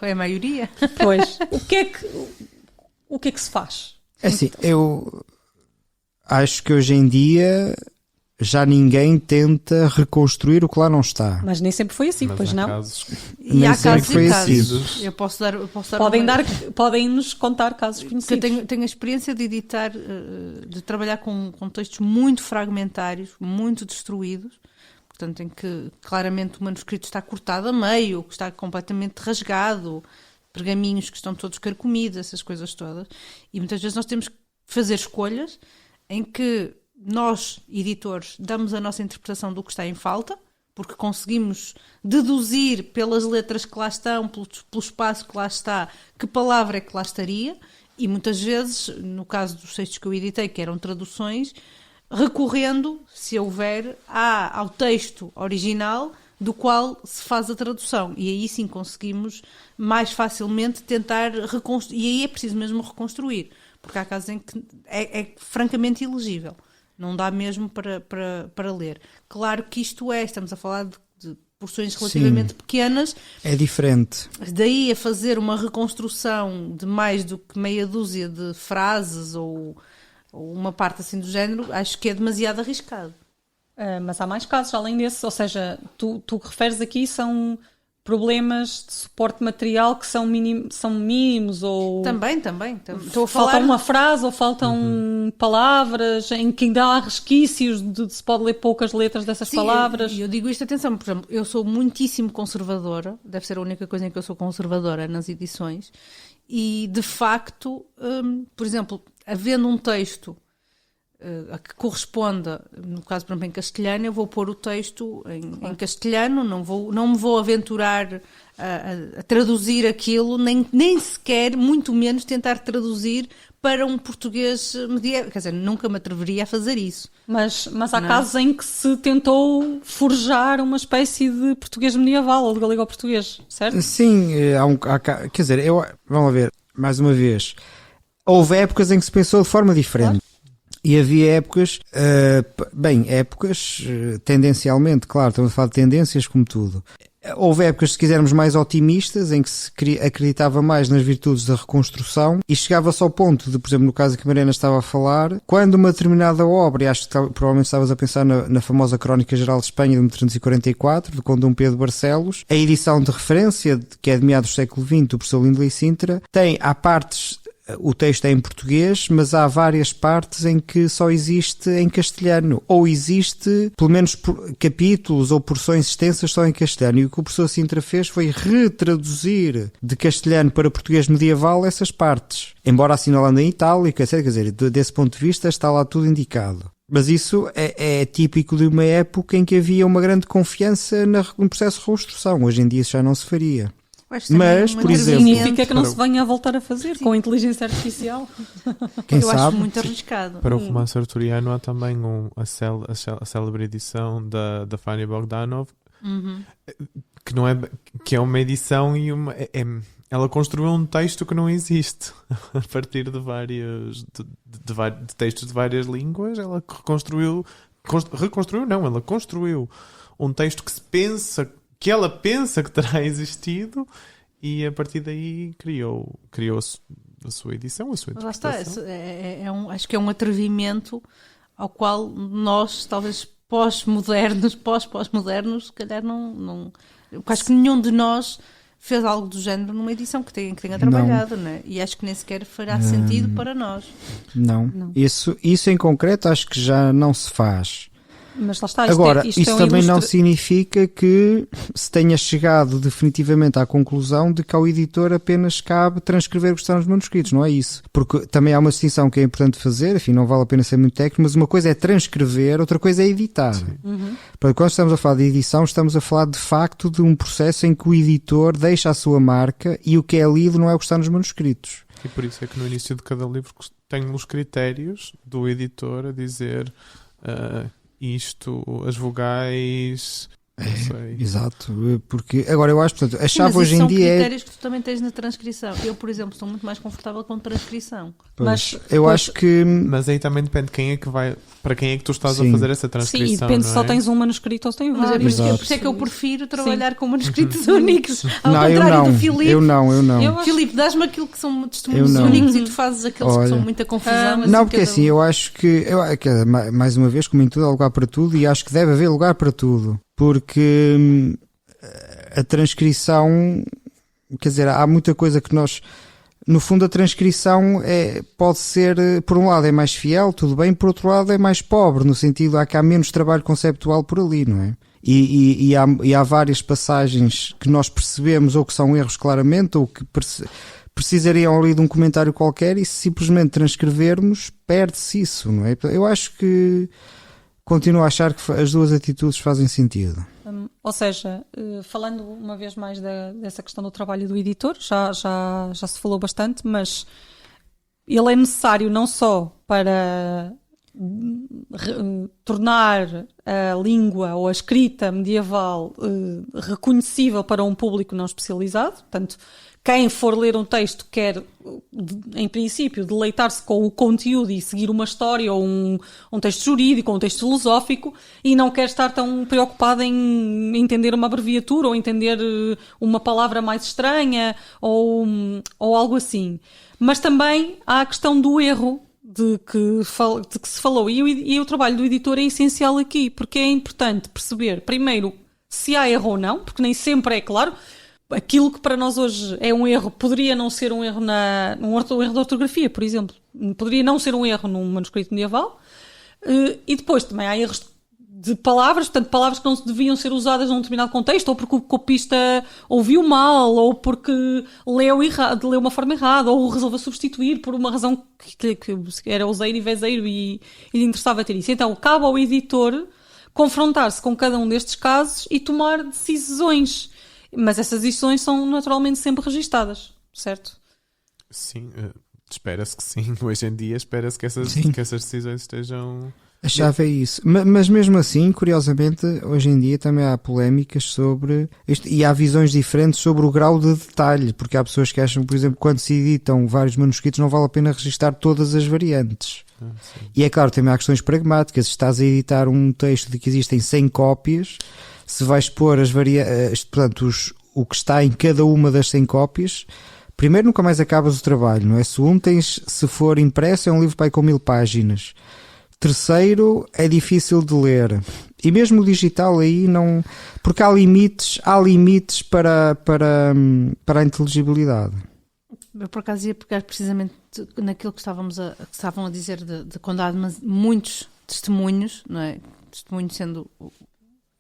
É a maioria. Pois, o que é que se faz? É assim, eu acho que hoje em dia já ninguém tenta reconstruir o que lá não está. Mas nem sempre foi assim, Mas pois há não? casos E Nem há sempre casos foi e assim. casos. Eu posso dar Podem-nos contar casos Porque eu conhecidos. tenho a experiência de editar, de trabalhar com textos muito fragmentários, muito destruídos, portanto, em que claramente o manuscrito está cortado a meio, que está completamente rasgado, pergaminhos que estão todos carcomidos, essas coisas todas. E muitas vezes nós temos que fazer escolhas em que nós, editores, damos a nossa interpretação do que está em falta, porque conseguimos deduzir pelas letras que lá estão, pelo espaço que lá está, que palavra é que lá estaria, e muitas vezes, no caso dos textos que eu editei, que eram traduções, recorrendo, se houver, ao texto original do qual se faz a tradução. E aí sim conseguimos mais facilmente tentar reconstruir. E aí é preciso mesmo reconstruir, porque há casos em que é francamente ilegível. Não dá mesmo para ler. Claro que estamos a falar de porções relativamente pequenas. É diferente. Daí a fazer uma reconstrução de mais do que meia dúzia de frases ou uma parte assim do género, acho que é demasiado arriscado. Mas há mais casos além desse, ou seja, tu referes aqui são problemas de suporte material que são mínimos ou Também. Estou a falar... falta uma frase ou faltam palavras em que ainda há resquícios de se pode ler poucas letras dessas Sim, palavras. eu digo isto, atenção, por exemplo, eu sou muitíssimo conservadora, deve ser a única coisa em que eu sou conservadora nas edições, e de facto, por exemplo, havendo um texto a que corresponda, no caso, por exemplo, em castelhano, eu vou pôr o texto em castelhano, não me vou aventurar a traduzir aquilo, nem sequer, muito menos, tentar traduzir para um português medieval. Quer dizer, nunca me atreveria a fazer isso. Mas há casos em que se tentou forjar uma espécie de português medieval ou de galego-português, certo? Sim, quer dizer, vamos ver, mais uma vez, houve épocas em que se pensou de forma diferente. Claro. E havia épocas, tendencialmente, claro, estamos a falar de tendências como tudo. Houve épocas, se quisermos, mais otimistas, em que se acreditava mais nas virtudes da reconstrução e chegava-se ao ponto de, por exemplo, no caso que a Mariana estava a falar, quando uma determinada obra, e acho que provavelmente estavas a pensar na famosa Crónica Geral de Espanha de 1344, de Conde Dom Pedro Barcelos, a edição de referência, que é de meados do século XX, do professor Lindley Sintra, há partes... O texto é em português, mas há várias partes em que só existe em castelhano. Ou existe, pelo menos, capítulos ou porções extensas só em castelhano. E o que o professor Sintra fez foi retraduzir de castelhano para português medieval essas partes. Embora assinalando em itálico, etc. Quer dizer, desse ponto de vista está lá tudo indicado. Mas isso é típico de uma época em que havia uma grande confiança no processo de reconstrução. Hoje em dia isso já não se faria. Mas, por exemplo... Significa que não se venha a voltar a fazer com a inteligência artificial. Quem eu sabe? acho muito arriscado. Para o romance arturiano há também a célebre edição da Fanny Bogdanov, que é uma edição e ela construiu um texto que não existe a partir de vários de textos de várias línguas. Ela ela construiu um texto que ela pensa que terá existido, e a partir daí criou a sua edição, a sua Lá está, interpretação. acho que é um atrevimento ao qual nós, talvez pós-modernos, se calhar não eu acho que nenhum de nós fez algo do género numa edição que tenha trabalhado, né? E acho que nem sequer fará sentido para nós. Não. Isso em concreto acho que já não se faz. Mas lá está, Agora, isto isso é um também não significa que se tenha chegado definitivamente à conclusão de que ao editor apenas cabe transcrever o que está nos manuscritos, não é isso? Porque também há uma distinção que é importante fazer, enfim, não vale a pena ser muito técnico, mas uma coisa é transcrever, outra coisa é editar. Porque quando estamos a falar de edição, estamos a falar de facto de um processo em que o editor deixa a sua marca e o que é lido não é o que está nos manuscritos. E por isso é que no início de cada livro tem os critérios do editor a dizer... isto, as vogais, não sei. Exato, porque agora eu acho, portanto, a chave Mas hoje em são dia critérios que tu também tens na transcrição. Eu, por exemplo, estou muito mais confortável com transcrição. Acho que... Mas aí também depende de quem é que vai, para quem é que tu estás a Sim. fazer essa Sim, transcrição. e depende se não só é? tens um manuscrito ou se tem Mas vários. Exato. por isso é que eu prefiro trabalhar com manuscritos únicos. Ao Não, eu contrário não, do Filipe. eu não. Eu acho- Filipe, dás-me aquilo que são testemunhos Eu não. únicos e tu fazes aqueles que Olha. são muita confusão. Mas Não, assim, porque cada assim, um. eu acho que, mais uma vez, como em tudo, há lugar para tudo, e acho que deve haver lugar para tudo. Porque a transcrição, quer dizer, há muita coisa que nós... No fundo, a transcrição pode ser, por um lado, é mais fiel, tudo bem, por outro lado, é mais pobre, no sentido que há menos trabalho conceptual por ali, não é? E há várias passagens que nós percebemos ou que são erros claramente, ou que precisariam ali de um comentário qualquer, e se simplesmente transcrevermos, perde-se isso, não é? Eu acho que continuo a achar que as duas atitudes fazem sentido. Ou seja, falando uma vez mais dessa questão do trabalho do editor, já se falou bastante, mas ele é necessário não só para tornar a língua ou a escrita medieval reconhecível para um público não especializado. Portanto, quem for ler um texto quer, em princípio, deleitar-se com o conteúdo e seguir uma história ou um texto jurídico ou um texto filosófico, e não quer estar tão preocupado em entender uma abreviatura ou entender uma palavra mais estranha ou algo assim. Mas também há a questão do erro de que se falou, e o trabalho do editor é essencial aqui, porque é importante perceber, primeiro, se há erro ou não, porque nem sempre é claro. Aquilo que para nós hoje é um erro poderia não ser um erro um erro de ortografia, por exemplo. Poderia não ser um erro num manuscrito medieval. E depois também há erros de palavras, portanto, palavras que não deviam ser usadas num determinado contexto, ou porque o copista ouviu mal, ou porque leu uma forma errada, ou resolveu substituir por uma razão que era useiro e vezeiro e lhe interessava ter isso. Então, cabe ao editor confrontar-se com cada um destes casos e tomar decisões. Mas essas decisões são naturalmente sempre registadas, certo? Sim, espera-se que sim. Hoje em dia espera-se que essas decisões estejam... A chave é isso. Mas mesmo assim, curiosamente, hoje em dia também há polémicas sobre isto, e há visões diferentes sobre o grau de detalhe, porque há pessoas que acham, por exemplo, que quando se editam vários manuscritos não vale a pena registar todas as variantes. E é claro, também há questões pragmáticas. Se estás a editar um texto de que existem 100 cópias, se vais pôr portanto, o que está em cada uma das 100 cópias, primeiro nunca mais acabas o trabalho, não é? Segundo, se for impresso, é um livro com 1000 páginas. Terceiro, é difícil de ler. E mesmo o digital aí não... Porque há limites para a inteligibilidade. Eu por acaso ia pegar precisamente naquilo que estavam a dizer de quando há muitos testemunhos, não é? Testemunhos sendo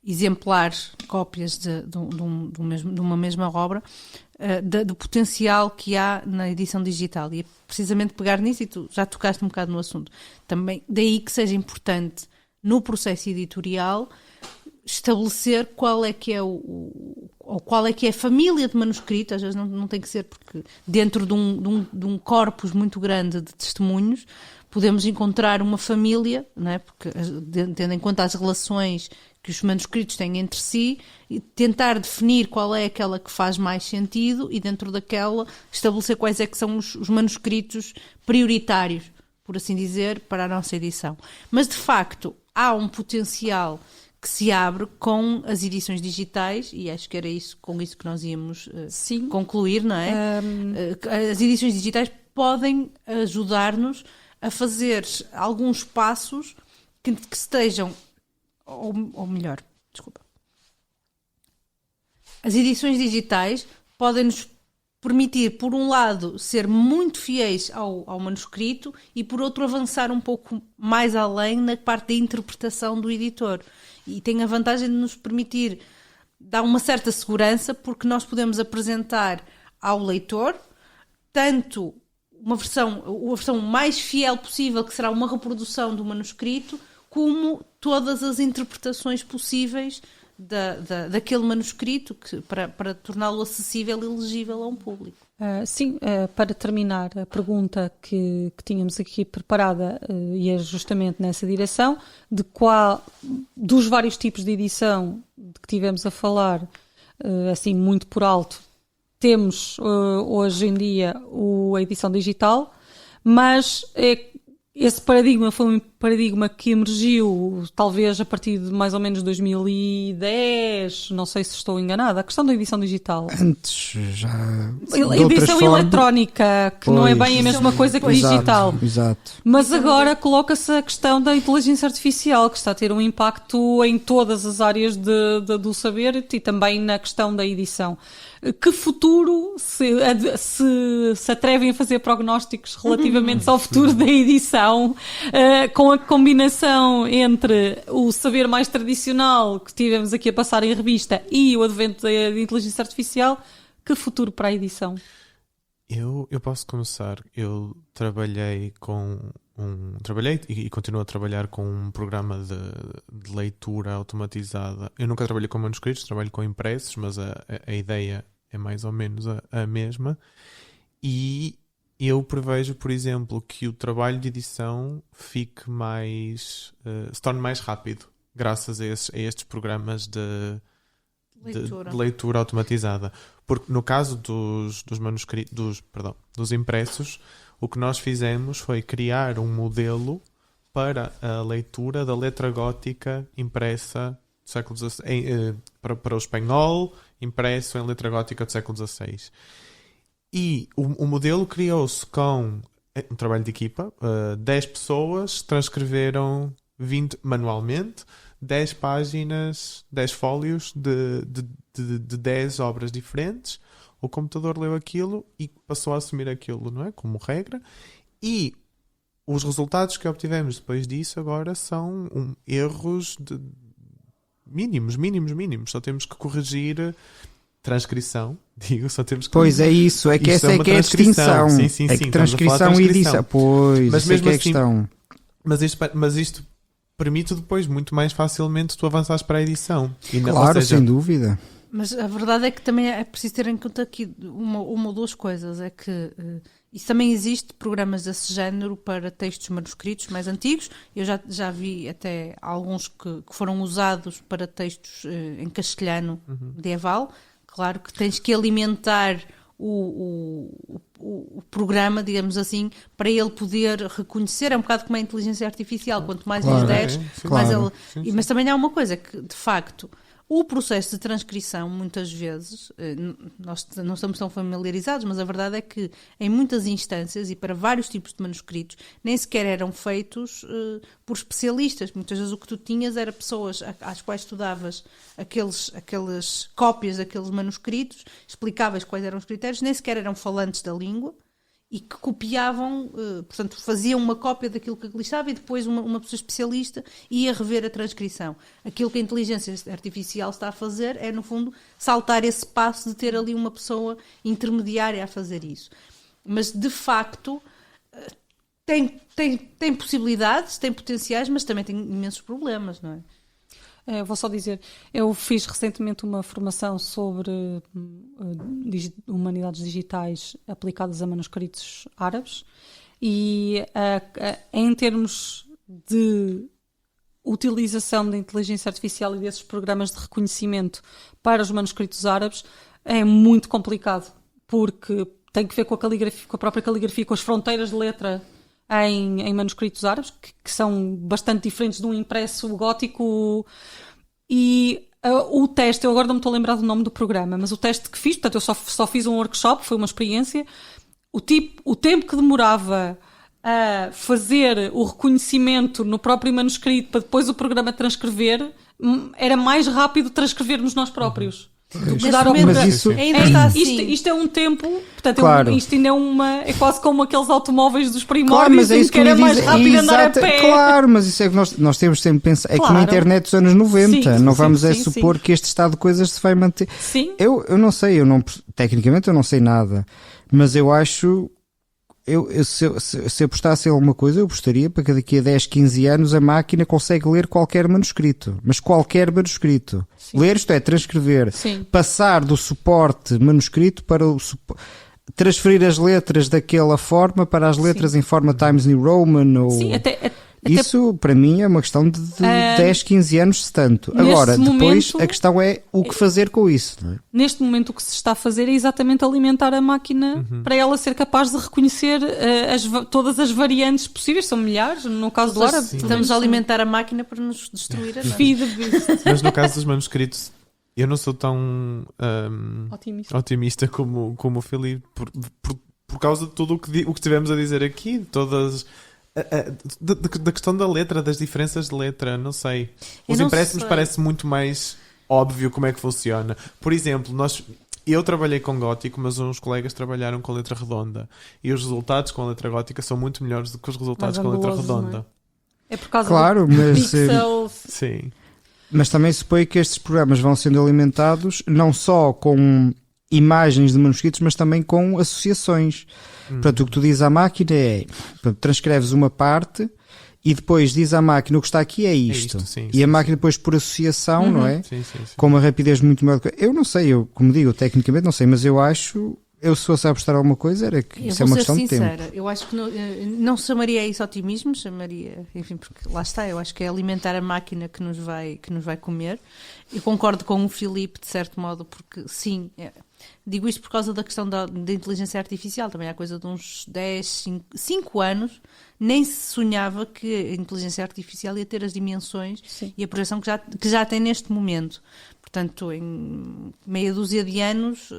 exemplares, cópias de uma mesma obra, do potencial que há na edição digital. E é precisamente pegar nisso, e tu já tocaste um bocado no assunto. Também daí que seja importante, no processo editorial, estabelecer qual é que é qual é que é a família de manuscrito. Às vezes não tem que ser, porque dentro de um corpus muito grande de testemunhos podemos encontrar uma família, não é? Porque, tendo em conta as relações que os manuscritos têm entre si, e tentar definir qual é aquela que faz mais sentido e dentro daquela estabelecer quais é que são os manuscritos prioritários, por assim dizer, para a nossa edição. Mas de facto há um potencial que se abre com as edições digitais, e acho que era com isso que nós íamos concluir, não é? As edições digitais podem ajudar-nos a fazer alguns passos que estejam, ou melhor, desculpa. As edições digitais podem-nos permitir, por um lado, ser muito fiéis ao manuscrito e, por outro, avançar um pouco mais além na parte da interpretação do editor. E tem a vantagem de nos permitir dar uma certa segurança, porque nós podemos apresentar ao leitor tanto a versão mais fiel possível, que será uma reprodução do manuscrito, como todas as interpretações possíveis daquele manuscrito, para torná-lo acessível e legível a um público. Para terminar a pergunta que tínhamos aqui preparada, e é justamente nessa direção, dos vários tipos de edição de que tivemos a falar, assim muito por alto, temos hoje em dia a edição digital, mas esse paradigma foi um paradigma que emergiu talvez a partir de mais ou menos 2010, não sei se estou enganada, a questão da edição digital. Antes já... A edição eletrónica, que não é bem a mesma coisa que digital. Exato. Mas agora coloca-se a questão da inteligência artificial, que está a ter um impacto em todas as áreas do saber e também na questão da edição. Que futuro se atrevem a fazer prognósticos relativamente ao futuro da edição, com a combinação entre o saber mais tradicional que tivemos aqui a passar em revista e o advento da inteligência artificial? Que futuro para a edição? Eu posso começar. Eu trabalhei e continuo a trabalhar com um programa de leitura automatizada. Eu nunca trabalhei com manuscritos, trabalho com impressos, mas a ideia é mais ou menos a mesma. E eu prevejo, por exemplo, que o trabalho de edição fique se torne mais rápido, graças a estes programas de leitura automatizada. Porque no caso dos manuscritos, dos impressos, o que nós fizemos foi criar um modelo para a leitura da letra gótica impressa do século XVI, para o espanhol, impresso em letra gótica do século XVI. E o modelo criou-se com um trabalho de equipa. 10 pessoas transcreveram 20 manualmente, 10 páginas, 10 fólios de 10 obras diferentes. O computador leu aquilo e passou a assumir aquilo, não é? Como regra. E os resultados que obtivemos depois disso agora são erros mínimos. Só temos que corrigir transcrição. Só temos que... Pois é isso, é que essa é que é a distinção. Sim, é que transcrição e edição. Pois, mas mesmo é que é a assim, questão. Mas isto permite depois muito mais facilmente tu avançares para a edição. Claro, sem dúvida. Mas a verdade é que também é preciso ter em conta aqui uma ou duas coisas. É que isso também existe programas desse género para textos manuscritos mais antigos. Eu já vi até alguns que foram usados para textos em castelhano medieval. Claro que tens que alimentar o programa, digamos assim, para ele poder reconhecer. É um bocado como a inteligência artificial. Quanto mais lhes deres, mais ele... Sim. Mas também há uma coisa que, de facto... O processo de transcrição, muitas vezes, nós não estamos tão familiarizados, mas a verdade é que em muitas instâncias e para vários tipos de manuscritos nem sequer eram feitos por especialistas. Muitas vezes o que tu tinhas era pessoas às quais tu davas aquelas cópias daqueles manuscritos, explicavas quais eram os critérios, nem sequer eram falantes da língua, e que copiavam, portanto, faziam uma cópia daquilo que ali estava e depois uma pessoa especialista ia rever a transcrição. Aquilo que a inteligência artificial está a fazer é, no fundo, saltar esse passo de ter ali uma pessoa intermediária a fazer isso. Mas, de facto, tem possibilidades, tem potenciais, mas também tem imensos problemas, não é? Vou só dizer, eu fiz recentemente uma formação sobre humanidades digitais aplicadas a manuscritos árabes e em termos de utilização da inteligência artificial e desses programas de reconhecimento para os manuscritos árabes é muito complicado, porque tem que ver com a própria caligrafia, com as fronteiras de letra em manuscritos árabes, que são bastante diferentes de um impresso gótico. E o teste, eu agora não me estou a lembrar do nome do programa, mas o teste que fiz, portanto eu só fiz um workshop, foi uma experiência, o tempo que demorava a fazer o reconhecimento no próprio manuscrito para depois o programa transcrever, era mais rápido transcrevermos nós próprios. Do que dar ao Nesse momento, Mas isso- ainda está assim. Isto é um tempo, portanto, Claro. isto ainda é quase como aqueles automóveis dos Claro, primórdios, mas é em isso que que eu era ia mais dizer. rápido andar a Exato, pé. claro, mas isso é que nós temos sempre pensar. É que na Claro. internet dos anos 90, Sim, não sim, vamos sim, supor sim. que este estado de coisas se vai manter. Sim, Eu não sei, tecnicamente eu não sei nada, mas eu acho. Se apostasse em alguma coisa, eu apostaria para que daqui a 10, 15 anos a máquina consegue ler qualquer manuscrito. Mas qualquer manuscrito. Sim. Ler, isto é, transcrever. sim. Passar do suporte manuscrito para o transferir as letras daquela forma para as letras em forma Times New Roman. Ou... Sim, até Isso, para mim, é uma questão de 10, 15 anos, se tanto. neste Agora, depois, momento- a questão é o que fazer com isso. Não é? neste momento o que se está a fazer é exatamente alimentar a máquina para ela ser capaz de reconhecer todas as variantes possíveis, são milhares, no caso do árabe. Estamos a alimentar a máquina para nos destruir a nós. Feed beast. Mas no caso dos manuscritos, eu não sou tão Otimista. otimista como o Filipe, por causa de tudo o que tivemos a dizer aqui, de todas. Da questão da letra, das diferenças de letra, não sei. Eu Os não empréstimos sei. parece muito mais óbvio como é que funciona. Por exemplo, eu trabalhei com gótico, mas uns colegas trabalharam com letra redonda. E os resultados com a letra gótica são muito melhores do que os resultados Mais com a letra angulosos, não é? redonda. É por causa Claro, do mas, pixels. Sim. mas também supõe que estes programas vão sendo alimentados não só com imagens de manuscritos, mas também com associações. Portanto, o que tu dizes à máquina é, portanto, transcreves uma parte e depois diz à máquina o que está aqui é isto. sim, E sim, a máquina depois por associação, não é? Sim, sim, sim. Com uma rapidez muito maior. Eu não sei, como digo, tecnicamente não sei, mas eu acho, se fosse a apostar alguma coisa, era que Eu isso é vou uma ser questão de tempo. sincera, eu acho que não chamaria isso otimismo, chamaria, enfim, porque lá está, eu acho que é alimentar a máquina que nos vai comer. Eu concordo com o Filipe, de certo modo, porque sim, digo isto por causa da questão da inteligência artificial, também há coisa de uns 5 anos, nem se sonhava que a inteligência artificial ia ter as dimensões Sim. e a projeção que já tem neste momento. Portanto, em meia dúzia de anos,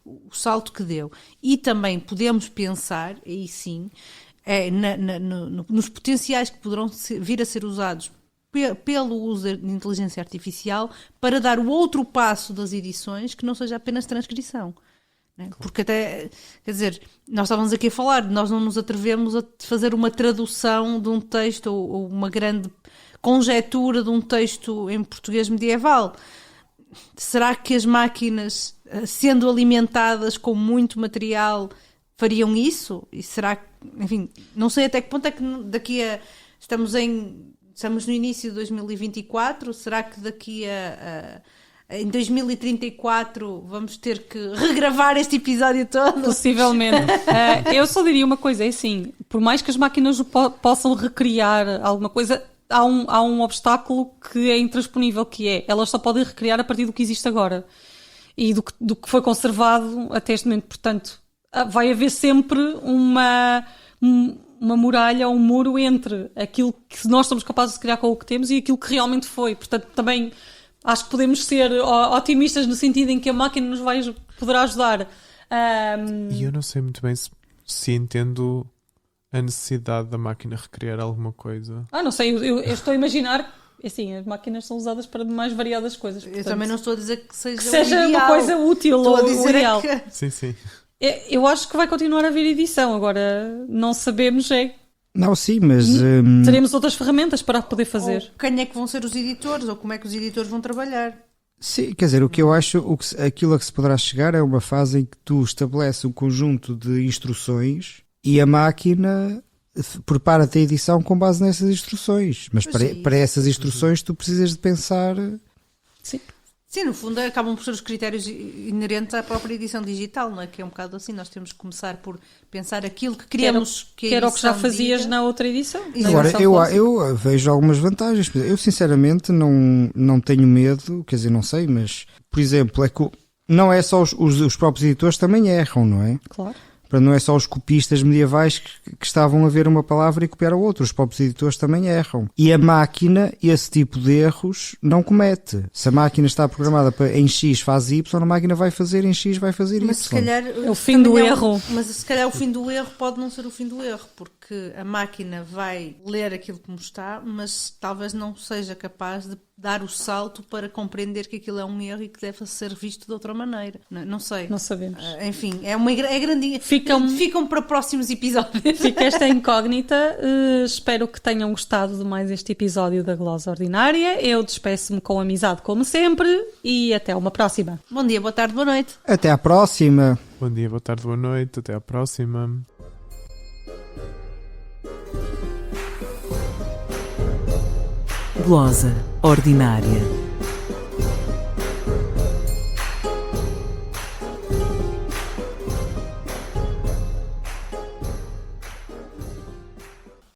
o salto que deu. E também podemos pensar, aí sim, nos potenciais que poderão vir a ser usados pelo uso de inteligência artificial para dar o outro passo das edições que não seja apenas transcrição. Né? Porque até, quer dizer, nós estávamos aqui a falar, nós não nos atrevemos a fazer uma tradução de um texto ou uma grande conjetura de um texto em português medieval. Será que as máquinas, sendo alimentadas com muito material, fariam isso? E será que, enfim, não sei até que ponto é que daqui a... Estamos no início de 2024, será que daqui em 2034 vamos ter que regravar este episódio todo? Possivelmente. Eu só diria uma coisa, é assim, por mais que as máquinas possam recriar alguma coisa, há um obstáculo que é intransponível, que é, elas só podem recriar a partir do que existe agora e do que foi conservado até este momento. Portanto, vai haver sempre uma muralha ou um muro entre aquilo que nós somos capazes de criar com o que temos e aquilo que realmente foi. Portanto, também acho que podemos ser otimistas no sentido em que a máquina nos poderá ajudar. E eu não sei muito bem se entendo a necessidade da máquina recriar alguma coisa. Não sei, eu estou a imaginar, assim, as máquinas são usadas para mais variadas coisas. Eu também não estou a dizer que seja, seja o uma ideal. coisa útil Estou a ou dizer ideal. que... Sim, sim. Eu acho que vai continuar a haver edição, agora não sabemos Não, sim, mas teremos outras ferramentas para poder fazer. Ou quem é que vão ser os editores, ou como é que os editores vão trabalhar. sim, quer dizer, o que eu acho, aquilo a que se poderá chegar é uma fase em que tu estabeleces um conjunto de instruções e a máquina prepara-te a edição com base nessas instruções. Mas para essas instruções tu precisas de pensar. Sim. Sim, no fundo acabam por ser os critérios inerentes à própria edição digital, não é? Que é um bocado assim, nós temos que começar por pensar aquilo que queremos que era o que já edição fazias diga. na outra edição. na Agora, edição eu, clássica. eu vejo algumas vantagens. Eu sinceramente não tenho medo, quer dizer, não sei, mas por exemplo, é que não é só os próprios editores também erram, não é? Claro. Para não é só os copistas medievais que estavam a ver uma palavra e copiar a outra. Os próprios editores também erram. E a máquina, esse tipo de erros, não comete. Se a máquina está programada para em X faz Y, a máquina vai fazer em X, vai fazer Y. Mas se calhar É o fim do erro. Mas se calhar o fim do erro pode não ser o fim do erro, porque a máquina vai ler aquilo como está, mas talvez não seja capaz de dar o salto para compreender que aquilo é um erro e que deve ser visto de outra maneira. Não sei. Não sabemos. Enfim, é grandinha. Ficam para próximos episódios. Fica esta incógnita. Espero que tenham gostado de mais este episódio da Glosa Ordinária. Eu despeço-me com amizade, como sempre, e até uma próxima. Bom dia, boa tarde, boa noite. Até à próxima! Bom dia, boa tarde, boa noite. Até à próxima. Glosa Ordinária.